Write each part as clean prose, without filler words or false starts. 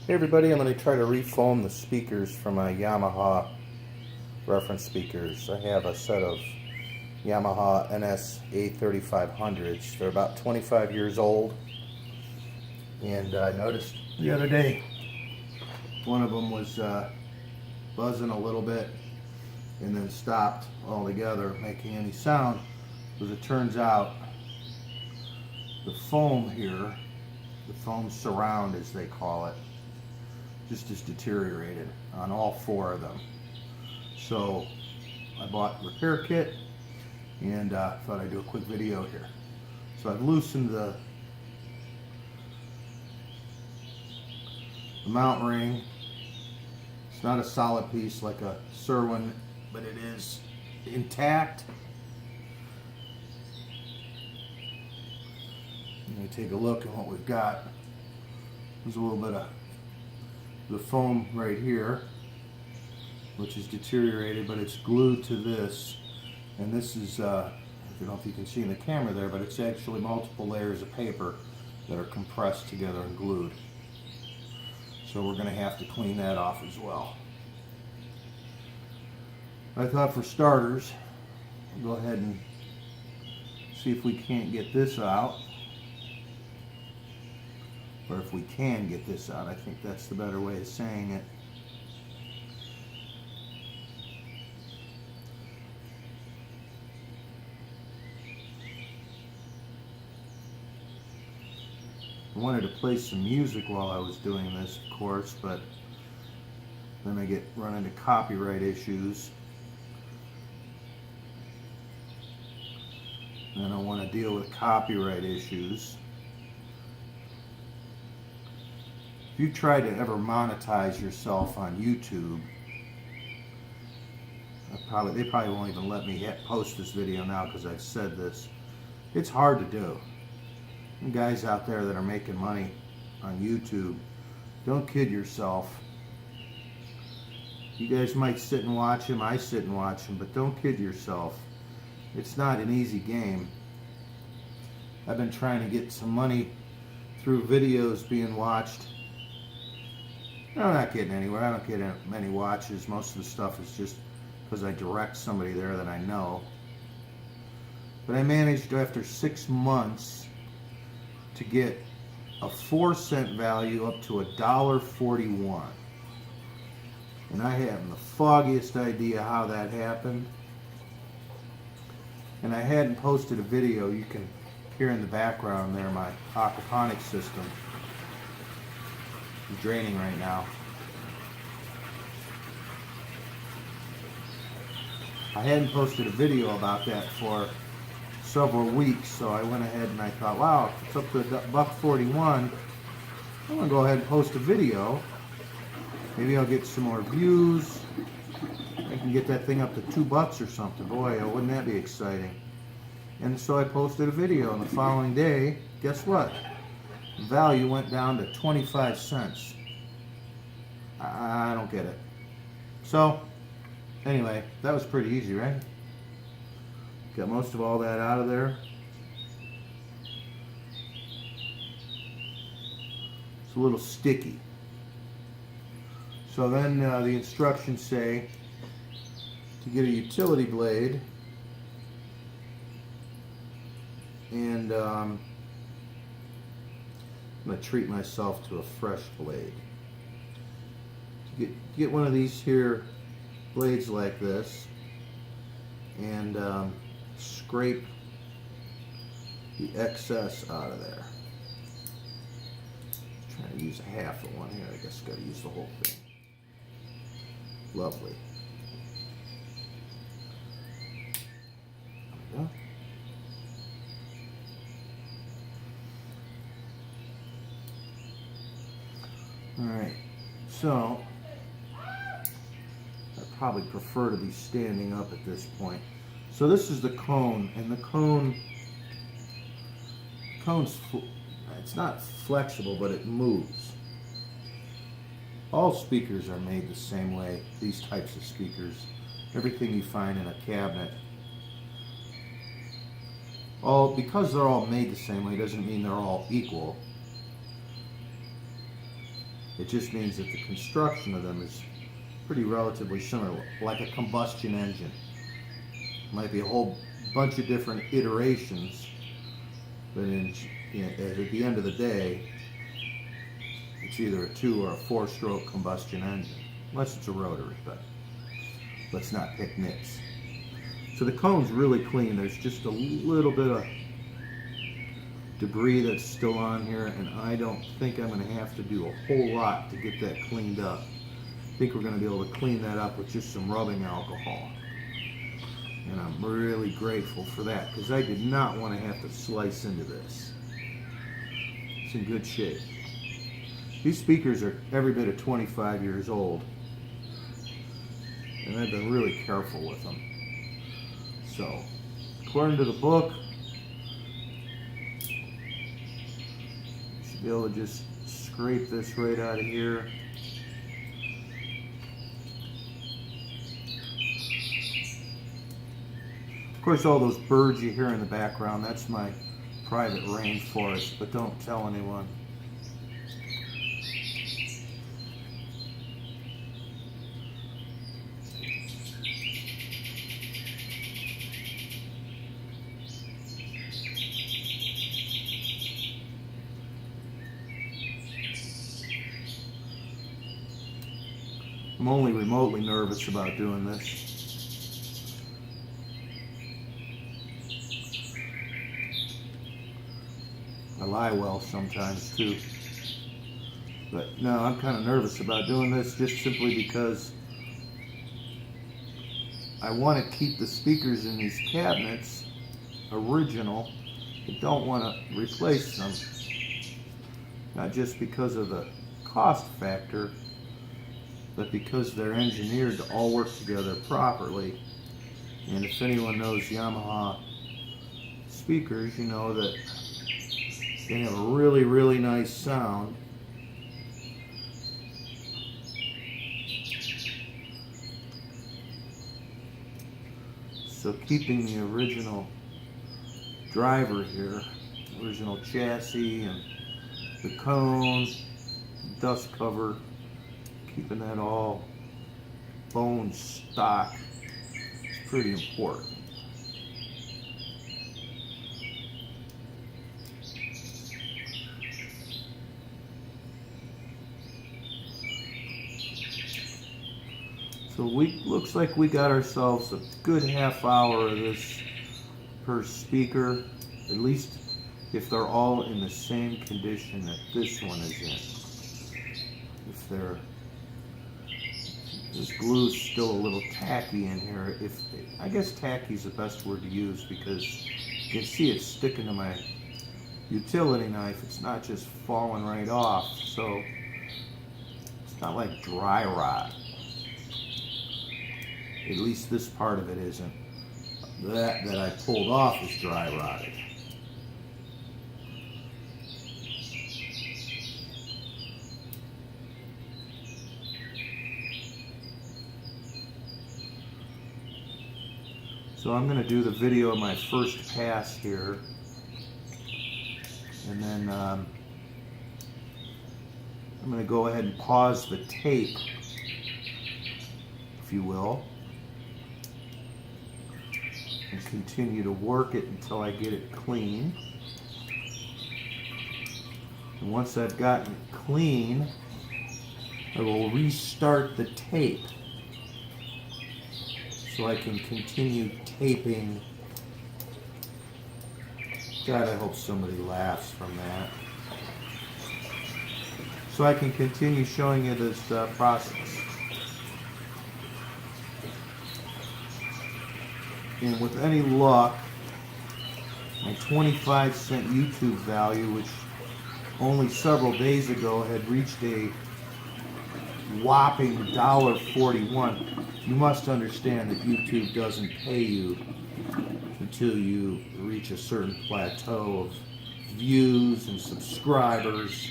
Hey everybody, I'm going to try to refoam the speakers for my Yamaha reference speakers. I have a set of Yamaha NS-A3500s. They're about 25 years old, and I noticed the other day one of them was buzzing a little bit and then stopped altogether making any sound. As it turns out, the foam here, the foam surround as they call it, just is deteriorated on all four of them. So I bought a repair kit and thought I'd do a quick video here. So I've loosened the mount ring. It's not a solid piece like a Serwin, but it is intact. Let me take a look at what we've got. There's a little bit of the foam right here, which is deteriorated, but it's glued to this, and this is I don't know if you can see in the camera there, but it's actually multiple layers of paper that are compressed together and glued. So we're going to have to clean that off as well. I thought for starters, we'll go ahead and see if we can't get this out. Or if we can get this out, I think that's the better way of saying it. I wanted to play some music while I was doing this, of course, but then I run into copyright issues. And I don't want to deal with copyright issues. If you try to ever monetize yourself on YouTube, they probably won't even let me post this video now because I've said this. It's hard to do. And guys out there that are making money on YouTube, don't kid yourself. You guys might sit and watch them, I sit and watch them, but don't kid yourself. It's not an easy game. I've been trying to get some money through videos being watched. I'm not getting anywhere. I don't get many watches. Most of the stuff is just because I direct somebody there that I know. But I managed after 6 months to get a 4-cent value up to $1.41. And I haven't the foggiest idea how that happened. And I hadn't posted a video. You can hear in the background there my aquaponics system. It's draining right now. I hadn't posted a video about that for several weeks, so I went ahead and I thought, wow, if it's up to $1.41, I'm gonna go ahead and post a video. Maybe I'll get some more views. I can get that thing up to $2 or something. Boy, wouldn't that be exciting? And so I posted a video, and the following day, guess what? The value went down to 25 cents. I don't get it. So, anyway, that was pretty easy, right? Got most of all that out of there. It's a little sticky. So then the instructions say to get a utility blade and I'm going to treat myself to a fresh blade. To get one of these here blades like this and scrape the excess out of there. I'm trying to use a half of one here. I guess I've got to use the whole thing. Lovely. There we go. Alright, so I probably prefer to be standing up at this point. So this is the cone, and the cone's it's not flexible, but it moves. All speakers are made the same way, these types of speakers. Everything you find in a cabinet. Because they're all made the same way doesn't mean they're all equal. It just means that the construction of them is pretty relatively similar, like a combustion engine. Might be a whole bunch of different iterations, but at the end of the day, it's either a 2 or a 4-stroke combustion engine, unless it's a rotary, but let's not pick nits. So the cone's really clean. There's just a little bit of debris that's still on here, and I don't think I'm going to have to do a whole lot to get that cleaned up. I think we're going to be able to clean that up with just some rubbing alcohol. And I'm really grateful for that, because I did not want to have to slice into this. It's in good shape. These speakers are every bit of 25 years old, and I've been really careful with them. So, according to the book, you should be able to just scrape this right out of here. Of course, all those birds you hear in the background, that's my private rainforest, but don't tell anyone. I'm only remotely nervous about doing this. I lie well sometimes too. But no, I'm kind of nervous about doing this just simply because I want to keep the speakers in these cabinets original. I don't want to replace them. Not just because of the cost factor, but because they're engineered to all work together properly. And if anyone knows Yamaha speakers, you know that they have a really, really nice sound. So keeping the original driver here, original chassis and the cone, dust cover, keeping that all bone stock is pretty important. So looks like we got ourselves a good half hour of this per speaker, at least if they're all in the same condition that this one is in. If they're, this glue's still a little tacky in here. I guess tacky is the best word to use, because you can see it's sticking to my utility knife. It's not just falling right off, so it's not like dry rot. At least this part of it isn't. That I pulled off is dry rotted. So I'm going to do the video of my first pass here, and then I'm going to go ahead and pause the tape, if you will, and continue to work it until I get it clean. And once I've gotten it clean, I will restart the tape so I can continue taping. God, I hope somebody laughs from that. So I can continue showing you this process. And with any luck, my 25-cent YouTube value, which only several days ago had reached a whopping $1.41. You must understand that YouTube doesn't pay you until you reach a certain plateau of views and subscribers,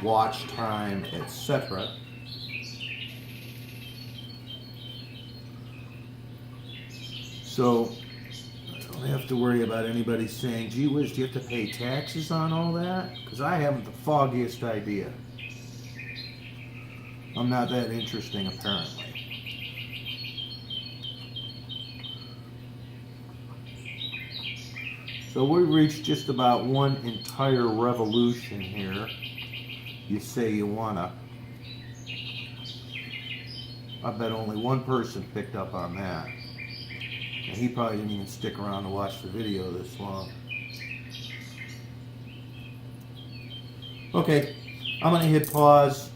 watch time, etc. So I don't have to worry about anybody saying, gee whiz, do you have to pay taxes on all that? Because I haven't the foggiest idea. I'm not that interesting, apparently. So we reached just about one entire revolution here. You say you wanna. I bet only one person picked up on that. And he probably didn't even stick around to watch the video this long. Okay, I'm gonna hit pause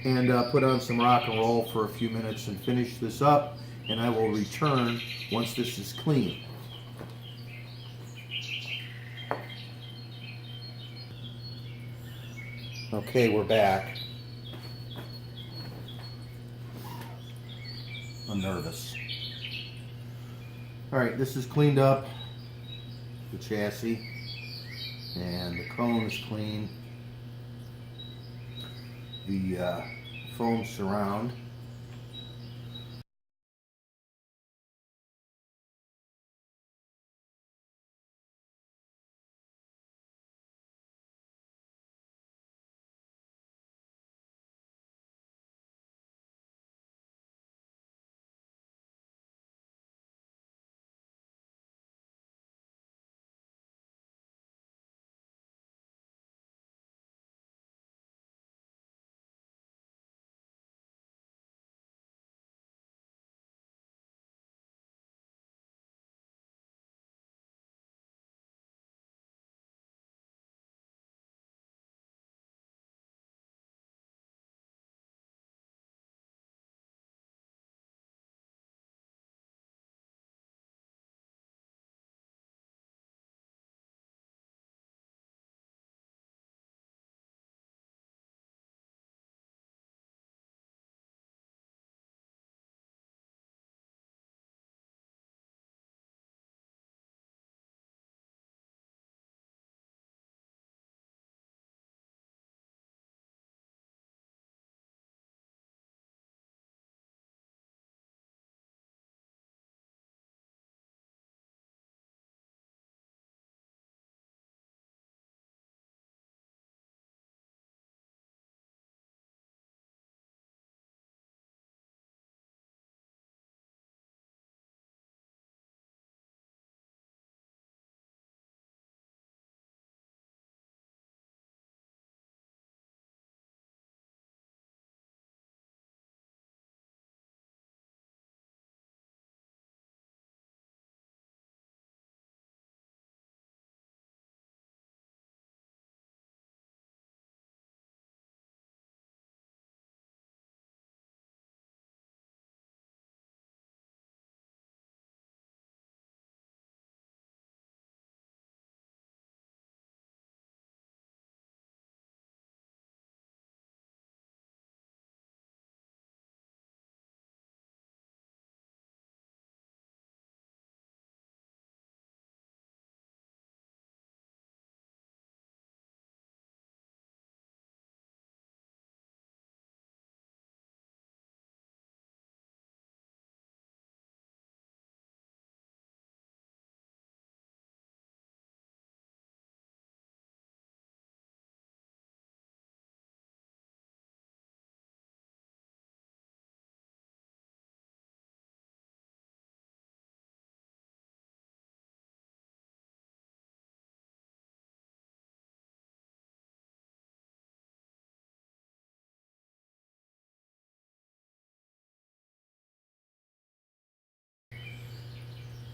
and put on some rock and roll for a few minutes and finish this up, and I will return once this is clean. Okay, we're back. I'm nervous. Alright, this is cleaned up, the chassis, and the cone is clean. The foam surround.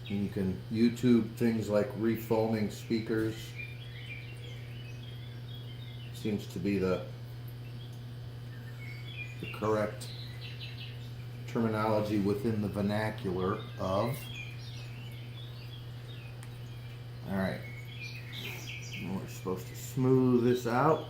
And you can YouTube things like refoaming speakers. Seems to be the correct terminology within the vernacular of. Alright, we're supposed to smooth this out.